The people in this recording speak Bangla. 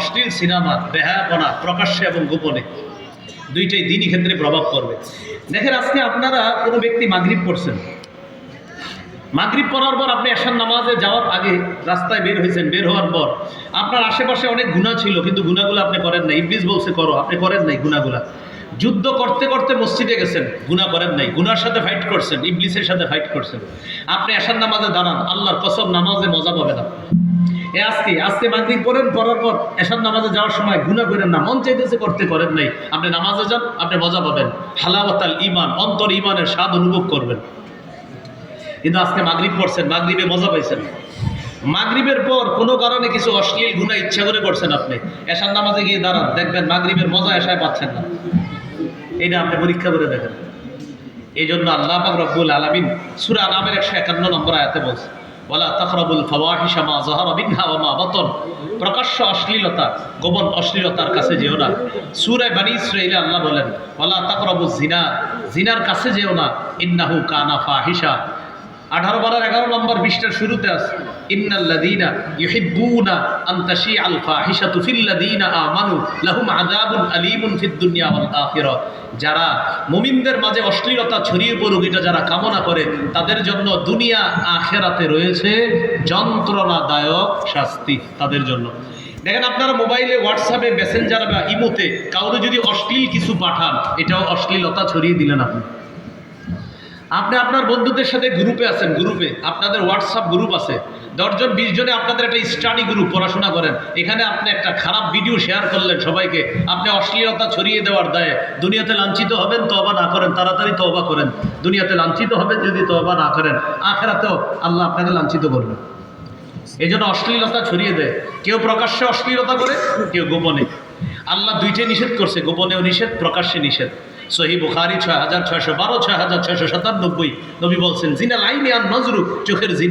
অশ্লীল সিনেমা, বেহায়াপনা প্রকাশ্যে এবং গোপনে, দুইটাই দিনই ক্ষেত্রে প্রভাব পড়বে। দেখেন, আজকে আপনারা কোনো ব্যক্তি মাগরিব পড়ছেন, মাগরিব পড়ার পর আপনি এশার নামাজে যাওয়ার আগে রাস্তায় বের হয়েছেন, বের হওয়ার পর আপনার আশেপাশে অনেক গুনাহ ছিল, কিন্তু গুনাহগুলো আপনি করেন নাই। ইবলিস বলছে করো, আপনি করেন নাই গুনাহগুলা। যুদ্ধ করতে করতে মসজিদে গেছেন, গুনাহ করেন নাই, গুনার সাথে ফাইট করছেন, ইবলিসের সাথে ফাইট করছেন। আপনি এশার নামাজে দাঁড়ান, আল্লাহর কসম নামাজে মজা পাবেন আপনি। আজকে মাগরিব পড়েন, পড়ার পর এশার নামাজে যাওয়ার সময় গুনাহ করেন না, মন চাইতেছে করতে, করেন নাই, আপনি নামাজে যান, আপনি মজা পাবেন, হালাওয়াতাল ঈমান, অন্তর ঈমানের স্বাদ অনুভব করবেন। কিন্তু আজকে মাগরিব পড়ছেন, মাগরিবে মজা পাইছেন, মাগরিবের পর কোনো কারণে কিছু অশ্লীল গুনাহ ইচ্ছা করে করছেন, আপনি এশার নামাজে গিয়ে দাঁড়ান, দেখবেন মাগরিবের মজা এশায় পাচ্ছেন না। এটা আপনি পরীক্ষা করে দেখেন। এই জন্য আল্লাহ পাক রব্বুল আলামিন সূরা আনামের 151 নম্বর আয়াতে বলছে, ওয়ালা তাকরাবুল ফাওয়াহিশা মা যাহারা মিনহা ওয়া মা বাতান, প্রকাশ্য অশ্লীলতা, গোপন অশ্লীলতার কাছে যেও না। সূরা বনী ইসরাঈলে আল্লাহ বলেন, ওয়ালা তাকরাবুজ জিনা, জিনার কাছে যেও না, ইন্নাহু কানা ফাহিশা। 18-11 নম্বর পৃষ্ঠার শুরুতে আছে, ইন্নাল্লাযীনা ইউহিব্বুনা আন তাশিআল ফাহিশাতু ফিল্লাযীনা আমানু লাহুম আযাবুন আলীমুন ফিদ দুনিয়া ওয়াল আখিরাহ। যারা মুমিনদের মাঝে অশ্লীলতা ছড়িয়ে পড়ুক, এটা যারা কামনা করে, তাদের জন্য দুনিয়া আখিরাতে রয়েছে যন্ত্রণাদায়ক শাস্তি তাদের জন্য। দেখেন, আপনারা মোবাইলে, হোয়াটসঅ্যাপে, মেসেঞ্জার বা ইমোতে কাউকে যদি অশ্লীল কিছু পাঠান, এটাও অশ্লীলতা ছড়িয়ে দিলেন আপনি। আপনি আপনার বন্ধুদের সাথে গ্রুপে আছেন, গ্রুপে আপনাদের হোয়াটসঅ্যাপ গ্রুপ আছে, 10 জন 20 জনে আপনাদের একটা স্টাডি গ্রুপ, পড়াশোনা করেন, এখানে আপনি একটা খারাপ ভিডিও শেয়ার করলেন সবাইকে, আপনি অশ্লীলতা ছড়িয়ে দেওয়ার দায়ে দুনিয়াতে লাঞ্ছিত হবেন। তওবা না করেন, তাড়াতাড়ি তওবা করেন। দুনিয়াতে লাঞ্ছিত হবেন যদি তওবা না করেন, আখিরাতেও আল্লাহ আপনাকে লাঞ্ছিত করবেন। এই জন্য অশ্লীলতা ছড়িয়ে দেয়, কেউ প্রকাশ্যে অশ্লীলতা করে, কেউ গোপনে। আল্লাহ দুইটাই নিষেধ করছে, গোপনেও নিষেধ, প্রকাশ্যে নিষেধ। সহিহ বুখারী 6612, 6697 নবী বলছেন, জিনা লাইনি আন নজরু, চোখের জিনা।